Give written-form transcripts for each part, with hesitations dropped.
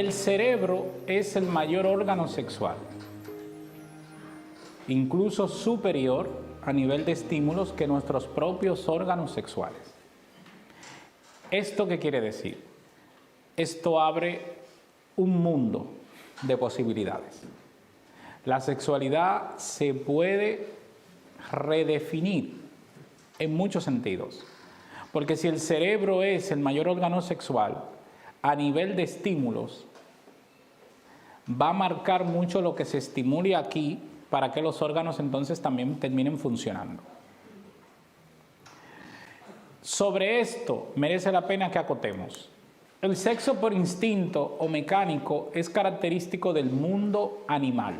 El cerebro es el mayor órgano sexual, incluso superior a nivel de estímulos que nuestros propios órganos sexuales. ¿Esto qué quiere decir? Esto abre un mundo de posibilidades. La sexualidad se puede redefinir en muchos sentidos, porque si el cerebro es el mayor órgano sexual, a nivel de estímulos, va a marcar mucho lo que se estimule aquí para que los órganos entonces también terminen funcionando. Sobre esto merece la pena que acotemos. El sexo por instinto o mecánico es característico del mundo animal.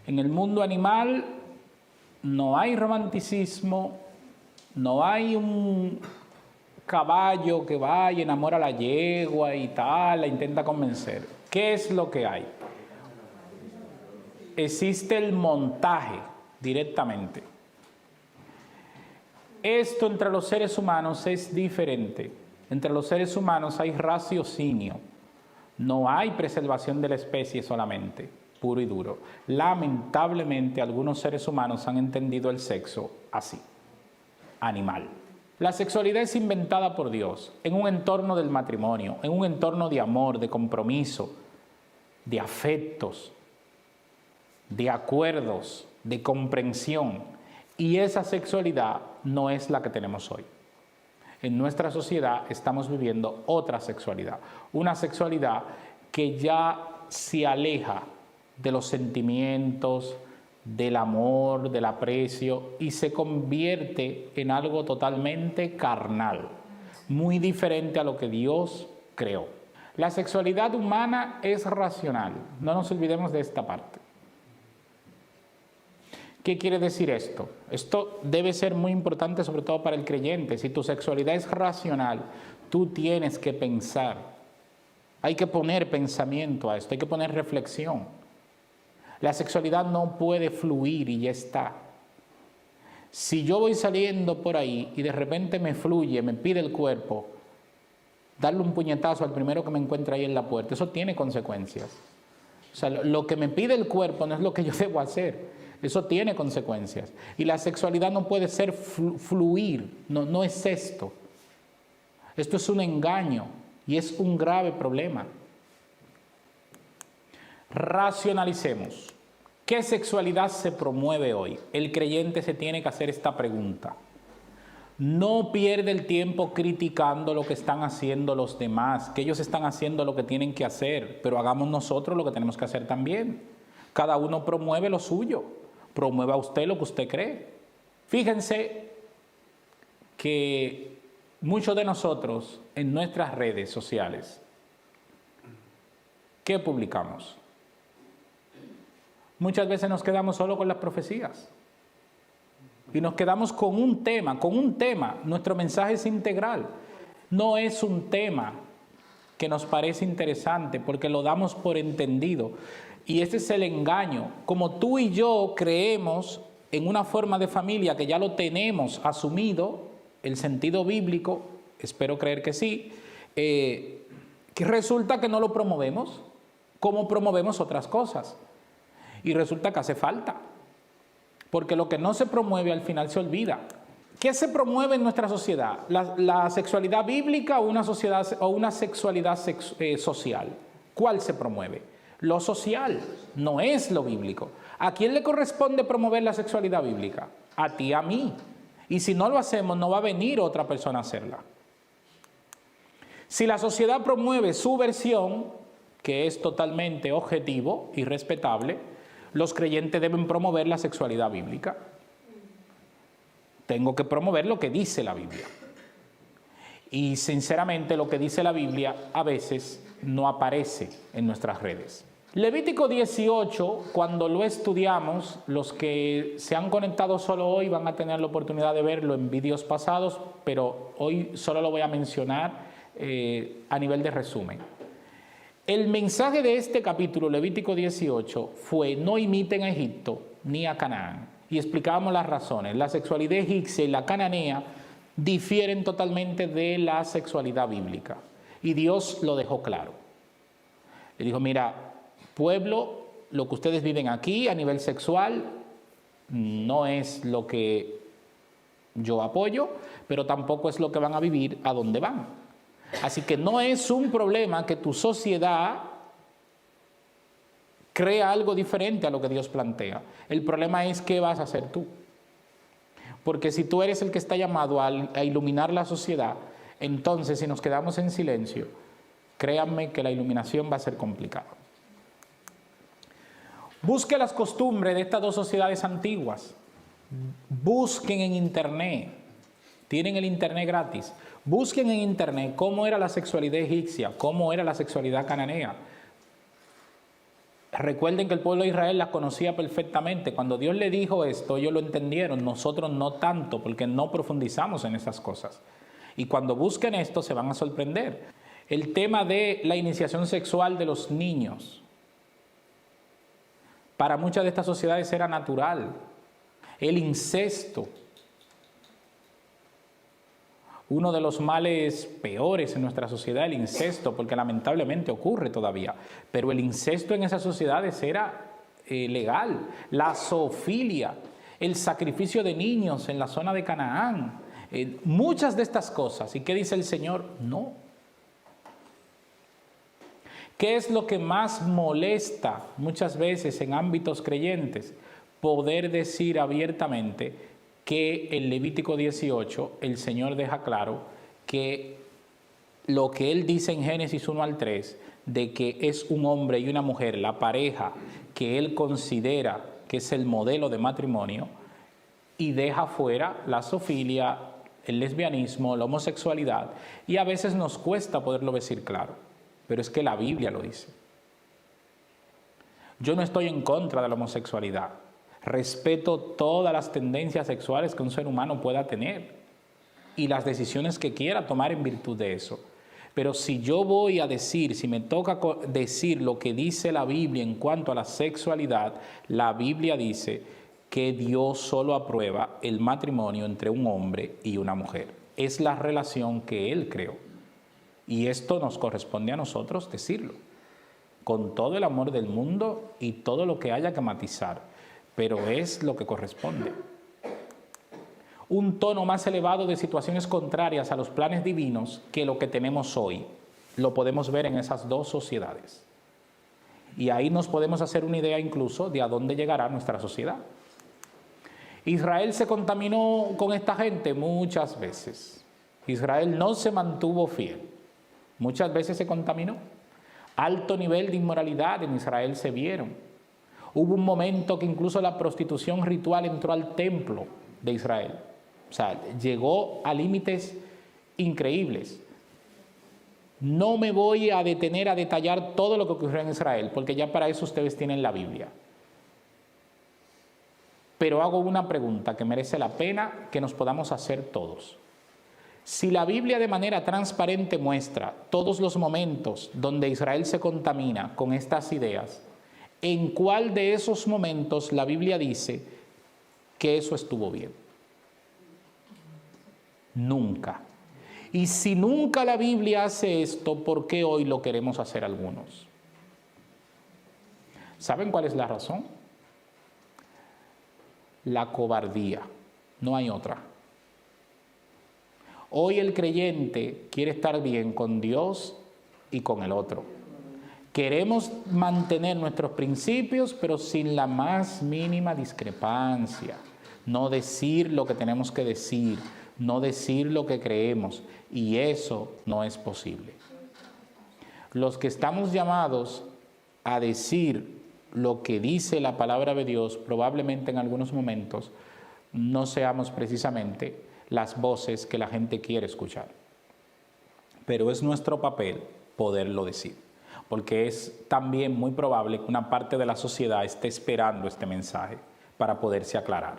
En el mundo animal no hay romanticismo, no hay un caballo que va y enamora a la yegua y tal, la intenta convencer. ¿Qué es lo que hay? Existe el montaje directamente. Esto entre los seres humanos es diferente. Entre los seres humanos hay raciocinio. No hay preservación de la especie solamente, puro y duro. Lamentablemente, algunos seres humanos han entendido el sexo así, animal. La sexualidad es inventada por Dios en un entorno del matrimonio, en un entorno de amor, de compromiso, de afectos, de acuerdos, de comprensión. Y esa sexualidad no es la que tenemos hoy. En nuestra sociedad estamos viviendo otra sexualidad, una sexualidad que ya se aleja de los sentimientos, del amor, del aprecio, y se convierte en algo totalmente carnal, muy diferente a lo que Dios creó. La sexualidad humana es racional, no nos olvidemos de esta parte. ¿Qué quiere decir esto? Esto debe ser muy importante, sobre todo para el creyente. Si tu sexualidad es racional, tú tienes que pensar. Hay que poner pensamiento a esto, hay que poner reflexión. La sexualidad no puede fluir y ya está. Si yo voy saliendo por ahí y de repente me fluye, me pide el cuerpo, darle un puñetazo al primero que me encuentre ahí en la puerta, eso tiene consecuencias. O sea, lo que me pide el cuerpo no es lo que yo debo hacer. Eso tiene consecuencias. Y la sexualidad no puede ser fluir, no es esto. Esto es un engaño y es un grave problema. Racionalicemos. ¿Qué sexualidad se promueve hoy? El creyente se tiene que hacer esta pregunta. No pierde el tiempo criticando lo que están haciendo los demás, que ellos están haciendo lo que tienen que hacer, pero hagamos nosotros lo que tenemos que hacer también. Cada uno promueve lo suyo. Promueva usted lo que usted cree. Fíjense que muchos de nosotros en nuestras redes sociales, ¿qué publicamos? Muchas veces nos quedamos solo con las profecías y nos quedamos con un tema. Nuestro mensaje es integral. No es un tema que nos parece interesante porque lo damos por entendido. Y ese es el engaño. Como tú y yo creemos en una forma de familia que ya lo tenemos asumido, el sentido bíblico, espero creer que sí, que resulta que no lo promovemos como promovemos otras cosas. Y resulta que hace falta. Porque lo que no se promueve al final se olvida. ¿Qué se promueve en nuestra sociedad? ¿La sexualidad bíblica o una sexualidad social? ¿Cuál se promueve? Lo social, no es lo bíblico. ¿A quién le corresponde promover la sexualidad bíblica? A ti, a mí. Y si no lo hacemos, no va a venir otra persona a hacerla. Si la sociedad promueve su versión, que es totalmente objetivo y respetable, los creyentes deben promover la sexualidad bíblica. Tengo que promover lo que dice la Biblia. Y sinceramente lo que dice la Biblia a veces no aparece en nuestras redes. Levítico 18, cuando lo estudiamos, los que se han conectado solo hoy van a tener la oportunidad de verlo en vídeos pasados, pero hoy solo lo voy a mencionar a nivel de resumen. El mensaje de este capítulo, Levítico 18, fue: no imiten a Egipto ni a Canaán. Y explicábamos las razones. La sexualidad egipcia y la cananea difieren totalmente de la sexualidad bíblica. Y Dios lo dejó claro. Le dijo, mira, pueblo, lo que ustedes viven aquí a nivel sexual no es lo que yo apoyo, pero tampoco es lo que van a vivir a donde van. Así que no es un problema que tu sociedad crea algo diferente a lo que Dios plantea. El problema es qué vas a hacer tú. Porque si tú eres el que está llamado a iluminar la sociedad, entonces si nos quedamos en silencio, créanme que la iluminación va a ser complicada. Busque las costumbres de estas dos sociedades antiguas. Busquen en internet. Tienen el internet gratis. Busquen en internet cómo era la sexualidad egipcia, cómo era la sexualidad cananea. Recuerden que el pueblo de Israel las conocía perfectamente. Cuando Dios le dijo esto, ellos lo entendieron. Nosotros no tanto, porque no profundizamos en esas cosas. Y cuando busquen esto, se van a sorprender. El tema de la iniciación sexual de los niños. Para muchas de estas sociedades era natural. El incesto. Uno de los males peores en nuestra sociedad, el incesto, porque lamentablemente ocurre todavía. Pero el incesto en esas sociedades era legal. La zoofilia, el sacrificio de niños en la zona de Canaán. Muchas de estas cosas. ¿Y qué dice el Señor? No. ¿Qué es lo que más molesta muchas veces en ámbitos creyentes? Poder decir abiertamente que en Levítico 18 el Señor deja claro que lo que Él dice en Génesis 1 al 3, de que es un hombre y una mujer, la pareja que Él considera que es el modelo de matrimonio, y deja fuera la zoofilia, el lesbianismo, la homosexualidad, y a veces nos cuesta poderlo decir claro, pero es que la Biblia lo dice. Yo no estoy en contra de la homosexualidad. Respeto todas las tendencias sexuales que un ser humano pueda tener y las decisiones que quiera tomar en virtud de eso. Pero si yo voy a decir, si me toca decir lo que dice la Biblia en cuanto a la sexualidad, la Biblia dice que Dios solo aprueba el matrimonio entre un hombre y una mujer. Es la relación que Él creó. Y esto nos corresponde a nosotros decirlo, con todo el amor del mundo y todo lo que haya que matizar. Pero es lo que corresponde. Un tono más elevado de situaciones contrarias a los planes divinos que lo que tenemos hoy. Lo podemos ver en esas dos sociedades. Y ahí nos podemos hacer una idea incluso de a dónde llegará nuestra sociedad. Israel se contaminó con esta gente muchas veces. Israel no se mantuvo fiel. Muchas veces se contaminó. Alto nivel de inmoralidad en Israel se vieron. Hubo un momento que incluso la prostitución ritual entró al templo de Israel. O sea, llegó a límites increíbles. No me voy a detener a detallar todo lo que ocurrió en Israel, porque ya para eso ustedes tienen la Biblia. Pero hago una pregunta que merece la pena que nos podamos hacer todos. Si la Biblia de manera transparente muestra todos los momentos donde Israel se contamina con estas ideas, ¿en cuál de esos momentos la Biblia dice que eso estuvo bien? Nunca. Y si nunca la Biblia hace esto, ¿por qué hoy lo queremos hacer algunos? ¿Saben cuál es la razón? La cobardía. No hay otra. Hoy el creyente quiere estar bien con Dios y con el otro. Queremos mantener nuestros principios, pero sin la más mínima discrepancia. No decir lo que tenemos que decir, no decir lo que creemos, y eso no es posible. Los que estamos llamados a decir lo que dice la palabra de Dios, probablemente en algunos momentos no seamos precisamente las voces que la gente quiere escuchar. Pero es nuestro papel poderlo decir. Porque es también muy probable que una parte de la sociedad esté esperando este mensaje para poderse aclarar.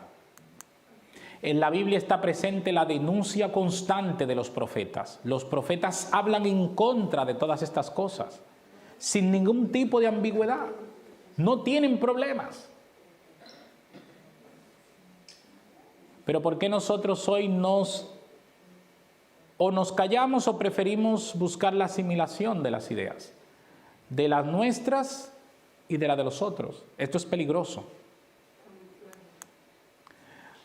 En la Biblia está presente la denuncia constante de los profetas. Los profetas hablan en contra de todas estas cosas, sin ningún tipo de ambigüedad. No tienen problemas. Pero ¿por qué nosotros hoy nos callamos o preferimos buscar la asimilación de las ideas? de las nuestras y de la de los otros. Esto es peligroso.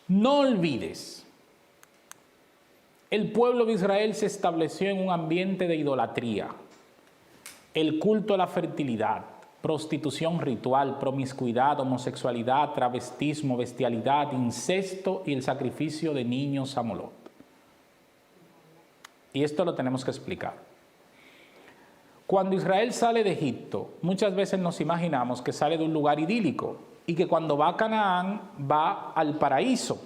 No olvides, el pueblo de Israel se estableció en un ambiente de idolatría, el culto a la fertilidad, prostitución ritual, promiscuidad, homosexualidad, travestismo, bestialidad, incesto y el sacrificio de niños a Moloch. Y esto lo tenemos que explicar. Cuando Israel sale de Egipto, muchas veces nos imaginamos que sale de un lugar idílico y que cuando va a Canaán va al paraíso.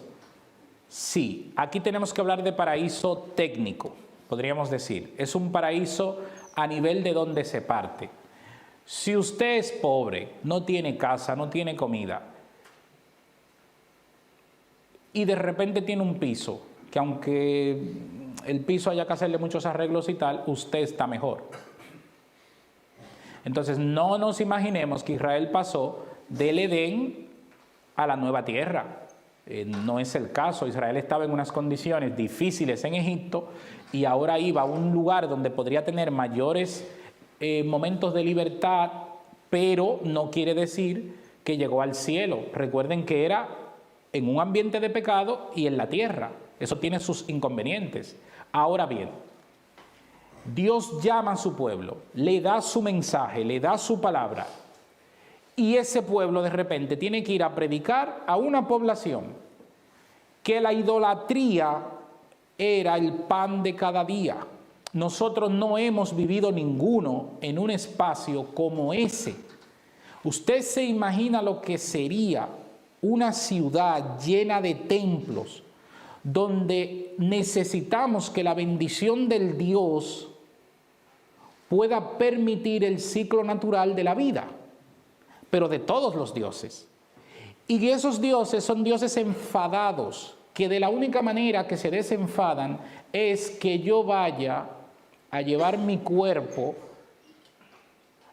Sí, aquí tenemos que hablar de paraíso técnico, podríamos decir. Es un paraíso a nivel de donde se parte. Si usted es pobre, no tiene casa, no tiene comida, y de repente tiene un piso, que aunque el piso haya que hacerle muchos arreglos y tal, usted está mejor. Entonces no nos imaginemos que Israel pasó del Edén a la nueva tierra. No es el caso. Israel estaba en unas condiciones difíciles en Egipto y ahora iba a un lugar donde podría tener mayores momentos de libertad, pero no quiere decir que llegó al cielo. Recuerden que era en un ambiente de pecado y en la tierra. Eso tiene sus inconvenientes. Ahora bien, Dios llama a su pueblo, le da su mensaje, le da su palabra, y ese pueblo de repente tiene que ir a predicar a una población que la idolatría era el pan de cada día. Nosotros no hemos vivido ninguno en un espacio como ese. Usted se imagina lo que sería una ciudad llena de templos, donde necesitamos que la bendición del Dios pueda permitir el ciclo natural de la vida, pero de todos los dioses. Y esos dioses son dioses enfadados, que de la única manera que se desenfadan es que yo vaya a llevar mi cuerpo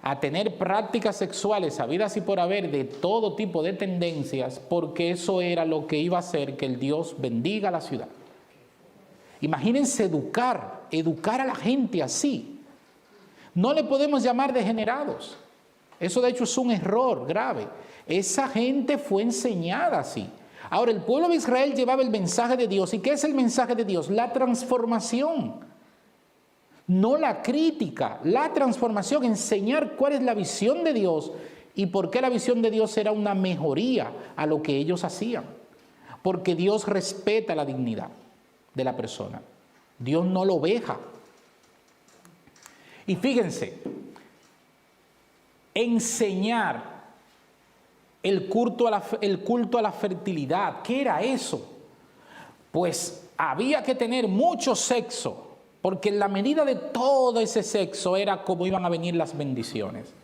a tener prácticas sexuales habidas y por haber de todo tipo de tendencias, porque eso era lo que iba a hacer que el Dios bendiga la ciudad. Imagínense educar a la gente así. No le podemos llamar degenerados. Eso de hecho es un error grave. Esa gente fue enseñada así. Ahora, el pueblo de Israel llevaba el mensaje de Dios. ¿Y qué es el mensaje de Dios? La transformación. No la crítica, la transformación, enseñar cuál es la visión de Dios y por qué la visión de Dios era una mejoría a lo que ellos hacían. Porque Dios respeta la dignidad de la persona. Dios no lo veja. Y fíjense, enseñar el culto a la fertilidad, ¿qué era eso? Pues había que tener mucho sexo, porque en la medida de todo ese sexo era como iban a venir las bendiciones.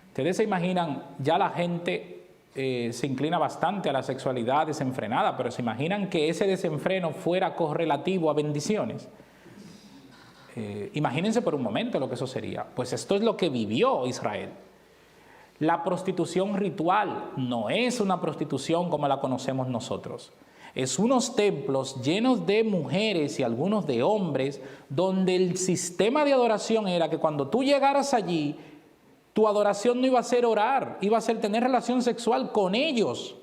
Ustedes se imaginan, ya la gente se inclina bastante a la sexualidad desenfrenada, pero se imaginan que ese desenfreno fuera correlativo a bendiciones. Imagínense por un momento lo que eso sería. Pues esto es lo que vivió Israel. La prostitución ritual no es una prostitución como la conocemos nosotros. Es unos templos llenos de mujeres y algunos de hombres, donde el sistema de adoración era que cuando tú llegaras allí, tu adoración no iba a ser orar, iba a ser tener relación sexual con ellos.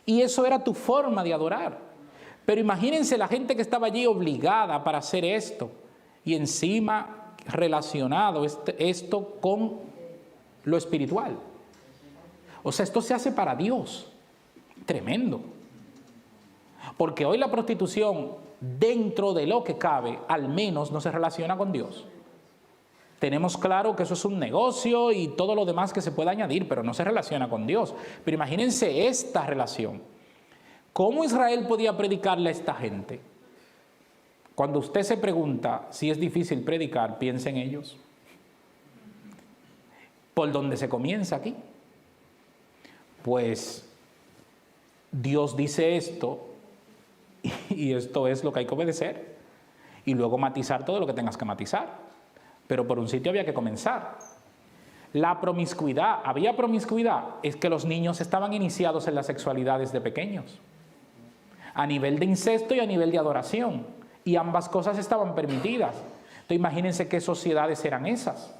Y eso era tu forma de adorar. Pero imagínense la gente que estaba allí obligada para hacer esto. Y encima relacionado esto con lo espiritual. O sea, esto se hace para Dios. Tremendo. Porque hoy la prostitución, dentro de lo que cabe, al menos no se relaciona con Dios. Tenemos claro que eso es un negocio y todo lo demás que se puede añadir, pero no se relaciona con Dios. Pero imagínense esta relación. ¿Cómo Israel podía predicarle a esta gente? Cuando usted se pregunta si es difícil predicar, piensa en ellos. ¿Por dónde se comienza aquí? Pues Dios dice esto y esto es lo que hay que obedecer. Y luego matizar todo lo que tengas que matizar. Pero por un sitio había que comenzar. La promiscuidad, ¿había promiscuidad? Es que los niños estaban iniciados en la sexualidad desde pequeños. A nivel de incesto y a nivel de adoración. Y ambas cosas estaban permitidas. Entonces imagínense qué sociedades eran esas.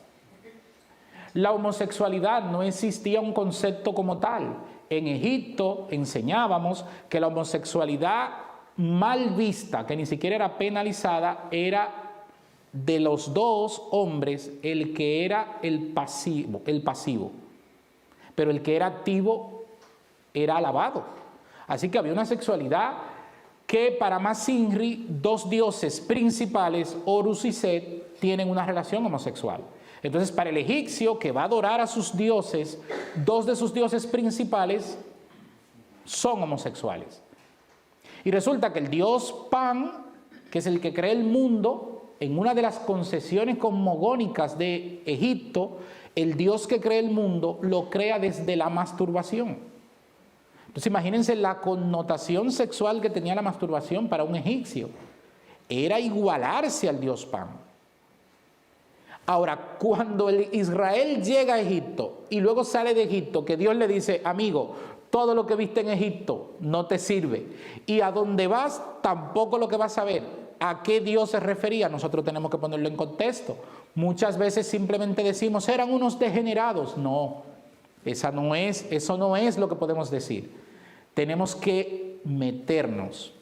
La homosexualidad no existía un concepto como tal. En Egipto enseñábamos que la homosexualidad mal vista, que ni siquiera era penalizada, era de los dos hombres el que era el pasivo, pero el que era activo era alabado. Así que había una sexualidad que para Masinri, dos dioses principales, Horus y Set, tienen una relación homosexual. Entonces, para el egipcio que va a adorar a sus dioses, dos de sus dioses principales son homosexuales. Y resulta que el dios Pan, que es el que crea el mundo, en una de las concesiones cosmogónicas de Egipto, el dios que crea el mundo lo crea desde la masturbación. Entonces imagínense la connotación sexual que tenía la masturbación para un egipcio. Era igualarse al dios Pan. Ahora, cuando Israel llega a Egipto y luego sale de Egipto, que Dios le dice, amigo, todo lo que viste en Egipto no te sirve. Y a donde vas, tampoco lo que vas a ver. ¿A qué Dios se refería? Nosotros tenemos que ponerlo en contexto. Muchas veces simplemente decimos, eran unos degenerados. No, eso no es lo que podemos decir. Tenemos que meternos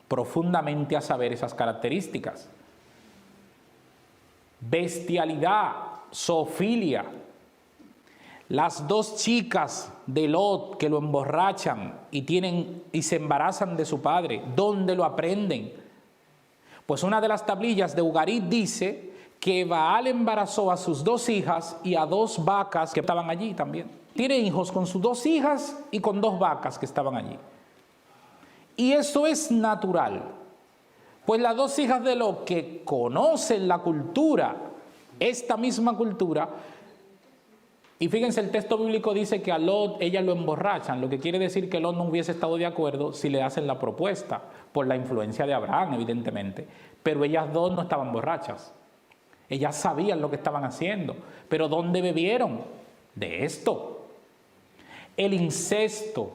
profundamente a saber esas características. Bestialidad, zoofilia. Las dos chicas de Lot que lo emborrachan y se embarazan de su padre, ¿dónde lo aprenden? Pues una de las tablillas de Ugarit dice que Baal embarazó a sus dos hijas y a dos vacas que estaban allí también. Tiene hijos con sus dos hijas y con dos vacas que estaban allí. Y eso es natural. Pues las dos hijas de Lot que conocen la cultura, esta misma cultura, y fíjense, el texto bíblico dice que a Lot ellas lo emborrachan, lo que quiere decir que Lot no hubiese estado de acuerdo si le hacen la propuesta, por la influencia de Abraham, evidentemente. Pero ellas dos no estaban borrachas. Ellas sabían lo que estaban haciendo. Pero ¿dónde bebieron? De esto. El incesto,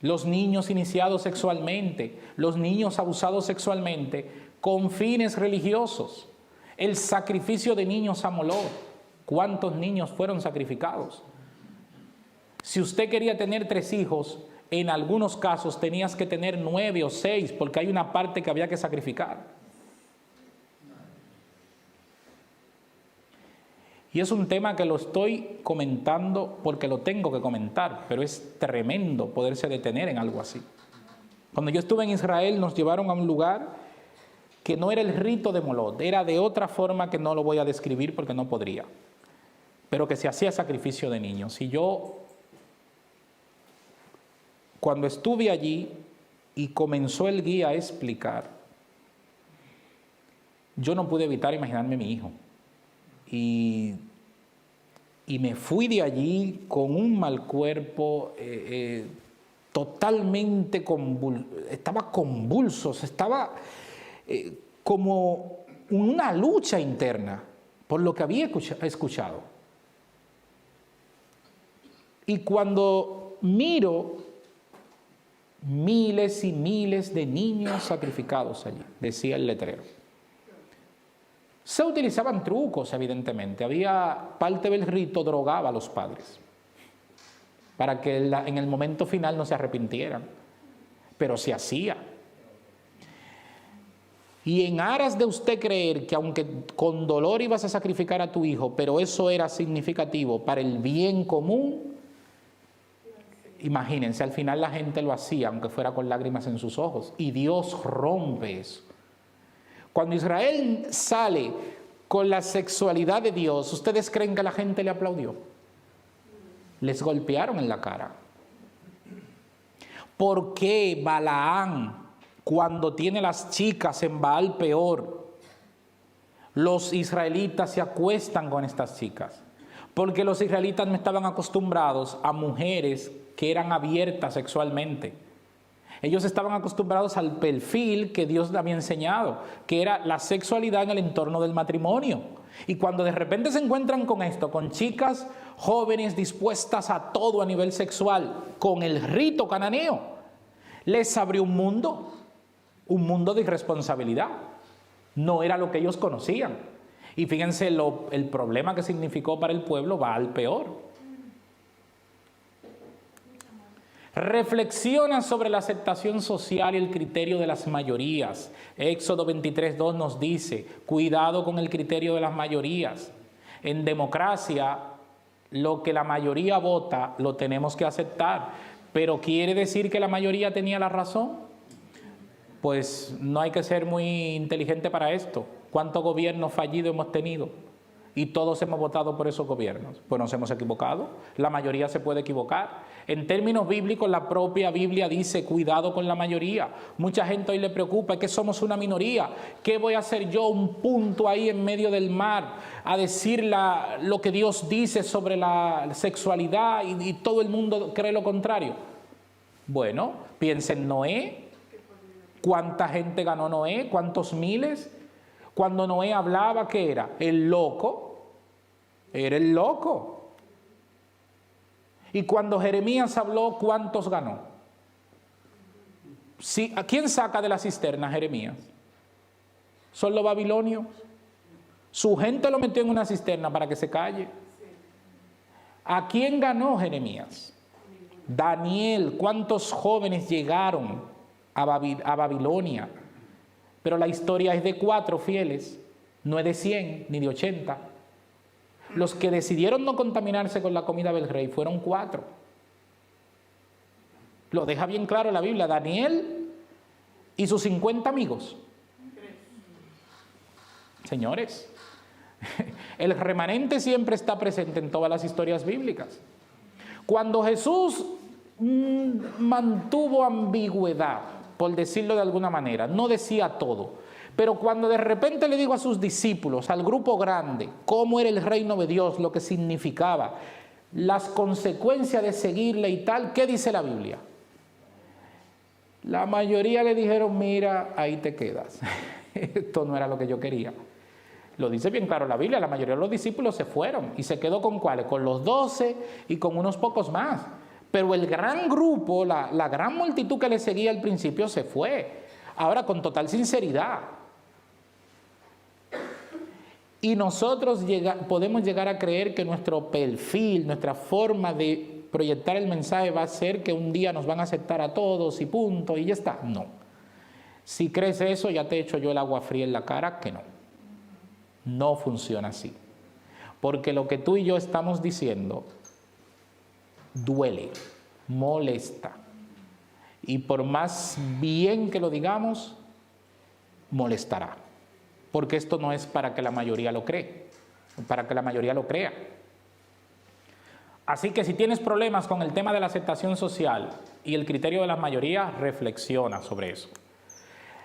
los niños iniciados sexualmente, los niños abusados sexualmente con fines religiosos, el sacrificio de niños a Moloch. ¿Cuántos niños fueron sacrificados? Si usted quería tener 3 hijos, en algunos casos tenías que tener 9 o 6 porque hay una parte que había que sacrificar. Y es un tema que lo estoy comentando porque lo tengo que comentar, pero es tremendo poderse detener en algo así. Cuando yo estuve en Israel nos llevaron a un lugar que no era el rito de Molot, era de otra forma que no lo voy a describir porque no podría, pero que se hacía sacrificio de niños. Y yo, cuando estuve allí y comenzó el guía a explicar, yo no pude evitar imaginarme a mi hijo. Y me fui de allí con un mal cuerpo, totalmente estaba convulso, estaba como una lucha interna por lo que había escuchado. Y cuando miro miles y miles de niños sacrificados allí, decía el letrero. Se utilizaban trucos, evidentemente. Había parte del rito, drogaba a los padres para que en el momento final no se arrepintieran, pero se hacía. Y en aras de usted creer que aunque con dolor ibas a sacrificar a tu hijo, pero eso era significativo para el bien común, imagínense, al final la gente lo hacía, aunque fuera con lágrimas en sus ojos, y Dios rompe eso. Cuando Israel sale con la sexualidad de Dios, ¿ustedes creen que la gente le aplaudió? Les golpearon en la cara. ¿Por qué Balaam, cuando tiene las chicas en Baal Peor, los israelitas se acuestan con estas chicas? Porque los israelitas no estaban acostumbrados a mujeres que eran abiertas sexualmente. Ellos estaban acostumbrados al perfil que Dios le había enseñado, que era la sexualidad en el entorno del matrimonio. Y cuando de repente se encuentran con esto, con chicas jóvenes dispuestas a todo a nivel sexual, con el rito cananeo, les abrió un mundo de irresponsabilidad. No era lo que ellos conocían. Y fíjense el problema que significó para el pueblo va al peor. Reflexiona sobre la aceptación social y el criterio de las mayorías. Éxodo 23:2 nos dice, cuidado con el criterio de las mayorías. En democracia, lo que la mayoría vota lo tenemos que aceptar. ¿Pero quiere decir que la mayoría tenía la razón? Pues no hay que ser muy inteligente para esto. ¿Cuántos gobiernos fallidos hemos tenido? Y todos hemos votado por esos gobiernos. Pues nos hemos equivocado. La mayoría se puede equivocar. En términos bíblicos, la propia Biblia dice, cuidado con la mayoría. Mucha gente hoy le preocupa, es que somos una minoría. ¿Qué voy a hacer yo, un punto ahí en medio del mar, a decir lo que Dios dice sobre la sexualidad y todo el mundo cree lo contrario? Bueno, piensa en Noé. ¿Cuánta gente ganó Noé? ¿Cuántos miles? Cuando Noé hablaba, ¿qué era? El loco. Era el loco. Y cuando Jeremías habló, ¿cuántos ganó? Sí, ¿a quién saca de la cisterna Jeremías? ¿Son los babilonios? Su gente lo metió en una cisterna para que se calle. ¿A quién ganó Jeremías? Daniel. ¿Cuántos jóvenes llegaron a Babilonia? Pero la historia es de 4 fieles, no es de 100 ni de 80. Los que decidieron no contaminarse con la comida del rey fueron 4. Lo deja bien claro la Biblia. Daniel y sus 50 amigos. Señores, el remanente siempre está presente en todas las historias bíblicas. Cuando Jesús mantuvo ambigüedad, por decirlo de alguna manera, no decía todo, pero cuando de repente le digo a sus discípulos, al grupo grande, cómo era el reino de Dios, lo que significaba, las consecuencias de seguirle y tal, ¿qué dice la Biblia? La mayoría le dijeron, mira, ahí te quedas. Esto no era lo que yo quería. Lo dice bien claro la Biblia, la mayoría de los discípulos se fueron y se quedó con ¿cuáles? Con los 12 y con unos pocos más. Pero el gran grupo, la gran multitud que le seguía al principio se fue. Ahora, con total sinceridad. Y nosotros podemos llegar a creer que nuestro perfil, nuestra forma de proyectar el mensaje va a ser que un día nos van a aceptar a todos y punto, y ya está. No. Si crees eso, ya te he hecho yo el agua fría en la cara, que no. No funciona así. Porque lo que tú y yo estamos diciendo duele, molesta. Y por más bien que lo digamos, molestará. Porque esto no es para que la mayoría lo cree, para que la mayoría lo crea. Así que si tienes problemas con el tema de la aceptación social y el criterio de la mayoría, reflexiona sobre eso.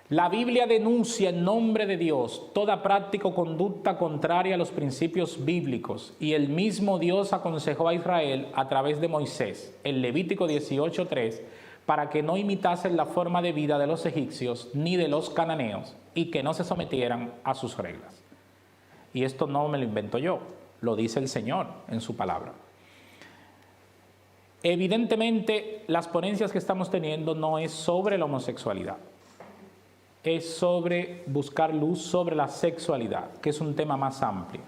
La Biblia denuncia en nombre de Dios toda práctica o conducta contraria a los principios bíblicos, y el mismo Dios aconsejó a Israel a través de Moisés, en Levítico 18:3, para que no imitasen la forma de vida de los egipcios ni de los cananeos y que no se sometieran a sus reglas. Y esto no me lo invento yo, lo dice el Señor en su palabra. Evidentemente, las ponencias que estamos teniendo no es sobre la homosexualidad. Es sobre buscar luz sobre la sexualidad, que es un tema más amplio.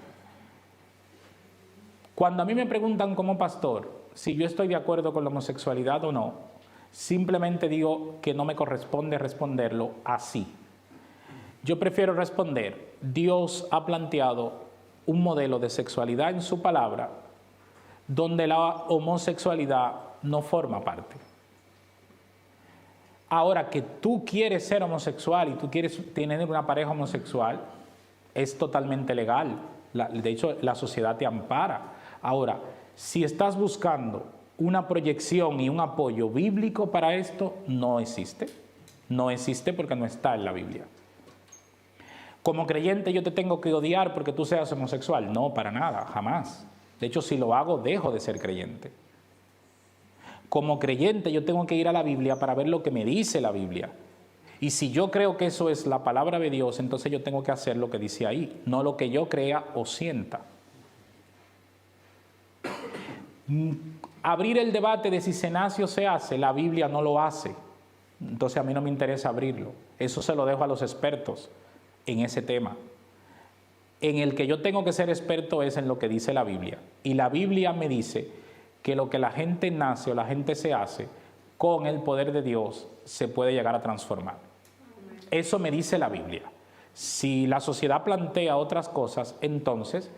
Cuando a mí me preguntan como pastor si yo estoy de acuerdo con la homosexualidad o no, simplemente digo que no me corresponde responderlo así. Yo prefiero responder, Dios ha planteado un modelo de sexualidad en su palabra donde la homosexualidad no forma parte. Ahora, que tú quieres ser homosexual y tú quieres tener una pareja homosexual, es totalmente legal. De hecho, la sociedad te ampara. Ahora, si estás buscando una proyección y un apoyo bíblico para esto, no existe. No existe porque no está en la Biblia. Como creyente yo te tengo que odiar porque tú seas homosexual. No, para nada, jamás. De hecho, si lo hago, dejo de ser creyente. Como creyente yo tengo que ir a la Biblia para ver lo que me dice la Biblia. Y si yo creo que eso es la palabra de Dios, entonces yo tengo que hacer lo que dice ahí, no lo que yo crea o sienta. Abrir el debate de si se nace o se hace, la Biblia no lo hace. Entonces a mí no me interesa abrirlo. Eso se lo dejo a los expertos en ese tema. En el que yo tengo que ser experto es en lo que dice la Biblia. Y la Biblia me dice que lo que la gente nace o la gente se hace, con el poder de Dios se puede llegar a transformar. Eso me dice la Biblia. Si la sociedad plantea otras cosas, entonces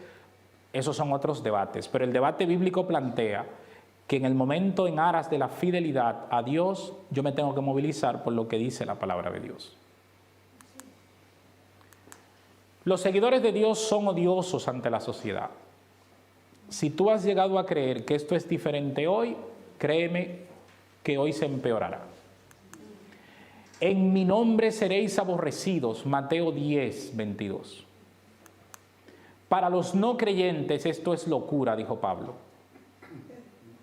esos son otros debates. Pero el debate bíblico plantea que en el momento, en aras de la fidelidad a Dios, yo me tengo que movilizar por lo que dice la palabra de Dios. Los seguidores de Dios son odiosos ante la sociedad. Si tú has llegado a creer que esto es diferente hoy, créeme que hoy se empeorará. En mi nombre seréis aborrecidos, Mateo 10, 22. Para los no creyentes esto es locura, dijo Pablo.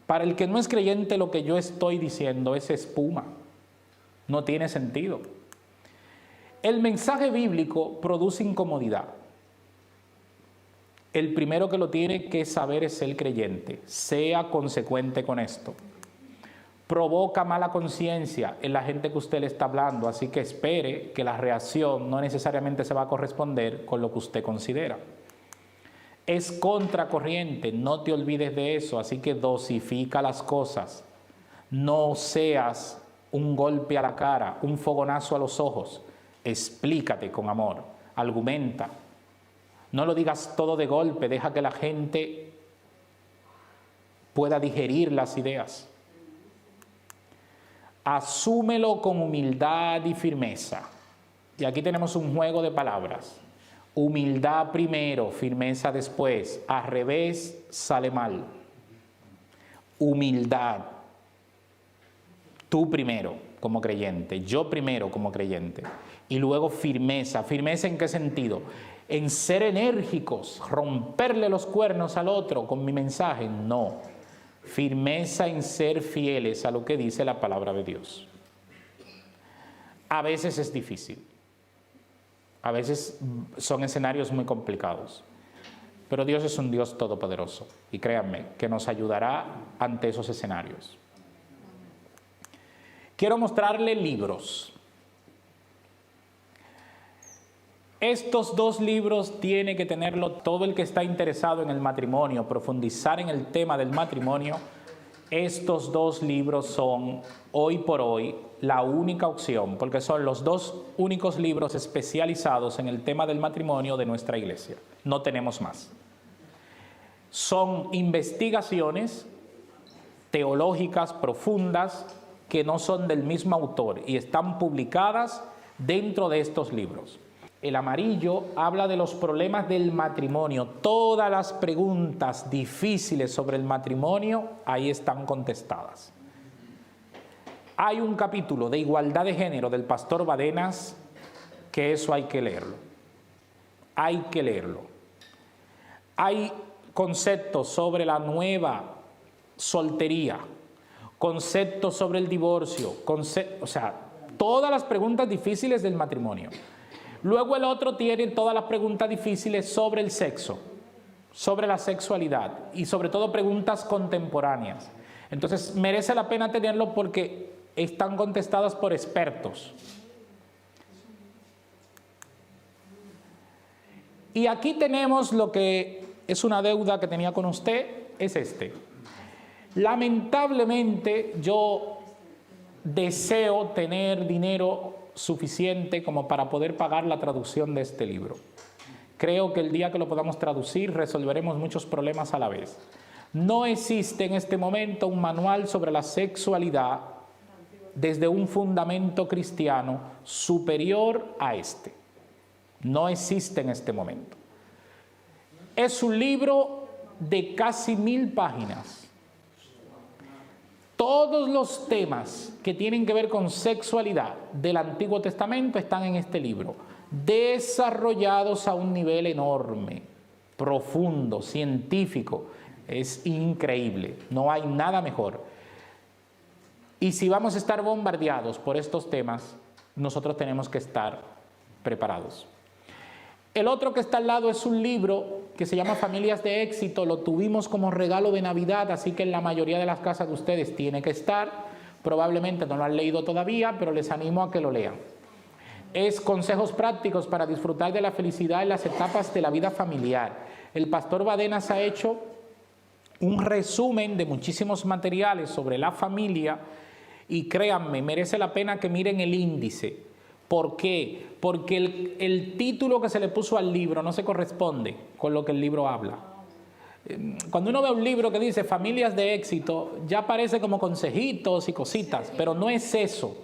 Para el que no es creyente lo que yo estoy diciendo es espuma, no tiene sentido. El mensaje bíblico produce incomodidad. El primero que lo tiene que saber es el creyente, sea consecuente con esto. Provoca mala conciencia en la gente que usted le está hablando, así que espere que la reacción no necesariamente se va a corresponder con lo que usted considera. Es contracorriente, no te olvides de eso, así que dosifica las cosas. No seas un golpe a la cara, un fogonazo a los ojos. Explícate con amor, argumenta. No lo digas todo de golpe, deja que la gente pueda digerir las ideas. Asúmelo con humildad y firmeza. Y aquí tenemos un juego de palabras. Humildad primero, firmeza después. Al revés, sale mal. Humildad. Tú primero como creyente, yo primero como creyente. Y luego firmeza. ¿Firmeza en qué sentido? En ser enérgicos, romperle los cuernos al otro con mi mensaje. No. Firmeza en ser fieles a lo que dice la palabra de Dios. A veces es difícil. A veces son escenarios muy complicados. Pero Dios es un Dios todopoderoso. Y créanme que nos ayudará ante esos escenarios. Quiero mostrarle libros. Estos dos libros tiene que tenerlo todo el que está interesado en el matrimonio, profundizar en el tema del matrimonio. Estos dos libros son, hoy por hoy, la única opción, porque son los dos únicos libros especializados en el tema del matrimonio de nuestra iglesia. No tenemos más. Son investigaciones teológicas profundas que no son del mismo autor y están publicadas dentro de estos libros. El amarillo habla de los problemas del matrimonio. Todas las preguntas difíciles sobre el matrimonio ahí están contestadas. Hay un capítulo de igualdad de género del pastor Badenas que eso hay que leerlo. Hay que leerlo. Hay conceptos sobre la nueva soltería, conceptos sobre el divorcio, o sea, todas las preguntas difíciles del matrimonio. Luego el otro tiene todas las preguntas difíciles sobre el sexo, sobre la sexualidad y sobre todo preguntas contemporáneas. Entonces merece la pena tenerlo porque están contestadas por expertos. Y aquí tenemos lo que es una deuda que tenía con usted, es este. Lamentablemente yo deseo tener dinero suficiente como para poder pagar la traducción de este libro. Creo que el día que lo podamos traducir resolveremos muchos problemas a la vez. No existe en este momento un manual sobre la sexualidad desde un fundamento cristiano superior a este. No existe en este momento. Es un libro de casi 1000 páginas. Todos los temas que tienen que ver con sexualidad del Antiguo Testamento están en este libro, desarrollados a un nivel enorme, profundo, científico. Es increíble, no hay nada mejor. Y si vamos a estar bombardeados por estos temas, nosotros tenemos que estar preparados. El otro que está al lado es un libro que se llama Familias de Éxito. Lo tuvimos como regalo de Navidad, así que en la mayoría de las casas de ustedes tiene que estar. Probablemente no lo han leído todavía, pero les animo a que lo lean. es consejos prácticos para disfrutar de la felicidad en las etapas de la vida familiar. El pastor Badenas ha hecho un resumen de muchísimos materiales sobre la familia y créanme, merece la pena que miren el índice. ¿Por qué? Porque el título que se le puso al libro no se corresponde con lo que el libro habla. Cuando uno ve un libro que dice familias de éxito, ya parece como consejitos y cositas, pero no es eso.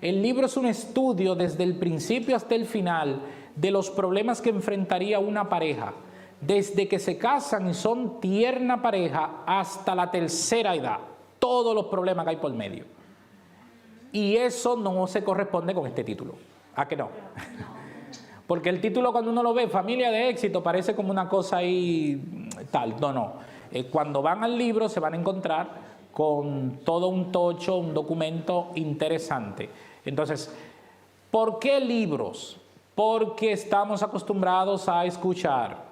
El libro es un estudio desde el principio hasta el final de los problemas que enfrentaría una pareja, desde que se casan y son tierna pareja hasta la tercera edad, todos los problemas que hay por medio. Y eso no se corresponde con este título. ¿A que no? Porque el título cuando uno lo ve, familia de éxito, parece como una cosa ahí tal. No. Cuando van al libro se van a encontrar con todo un tocho, un documento interesante. Entonces, ¿por qué libros? Porque estamos acostumbrados a escuchar.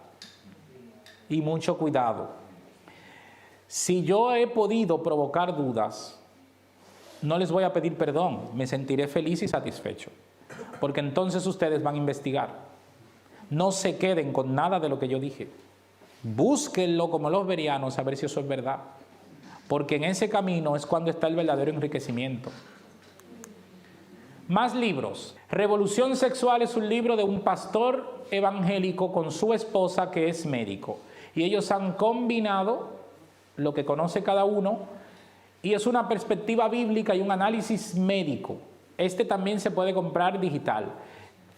Y mucho cuidado. Si yo he podido provocar dudas, no les voy a pedir perdón, me sentiré feliz y satisfecho, porque entonces ustedes van a investigar. No se queden con nada de lo que yo dije. Búsquenlo como los berianos a ver si eso es verdad, porque en ese camino es cuando está el verdadero enriquecimiento. Más libros. Revolución Sexual es un libro de un pastor evangélico con su esposa que es médico, y ellos han combinado lo que conoce cada uno. Y es una perspectiva bíblica y un análisis médico. Este también se puede comprar digital.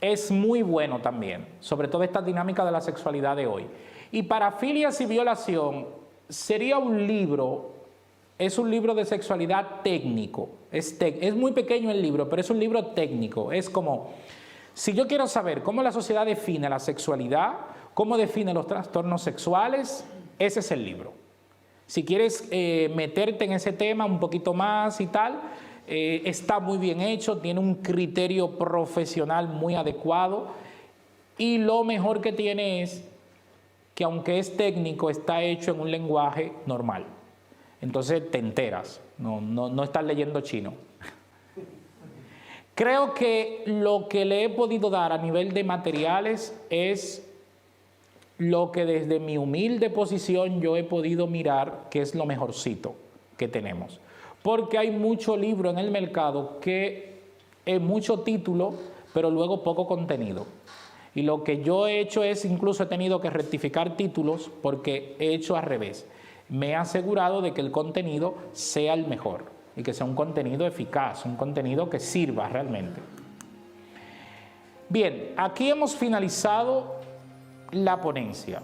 Es muy bueno también, sobre todo esta dinámica de la sexualidad de hoy. Y Parafilias y Violación sería un libro, es un libro de sexualidad técnico. Es muy pequeño el libro, pero es un libro técnico. Es como, si yo quiero saber cómo la sociedad define la sexualidad, cómo define los trastornos sexuales, ese es el libro. Si quieres meterte en ese tema un poquito más y tal, está muy bien hecho, tiene un criterio profesional muy adecuado y lo mejor que tiene es que aunque es técnico, está hecho en un lenguaje normal. Entonces te enteras, no estás leyendo chino. Creo que lo que le he podido dar a nivel de materiales es lo que desde mi humilde posición yo he podido mirar que es lo mejorcito que tenemos. Porque hay mucho libro en el mercado que es mucho título, pero luego poco contenido. Y lo que yo he hecho es, incluso he tenido que rectificar títulos porque he hecho al revés. Me he asegurado de que el contenido sea el mejor y que sea un contenido eficaz, un contenido que sirva realmente. Bien, aquí hemos finalizado la ponencia.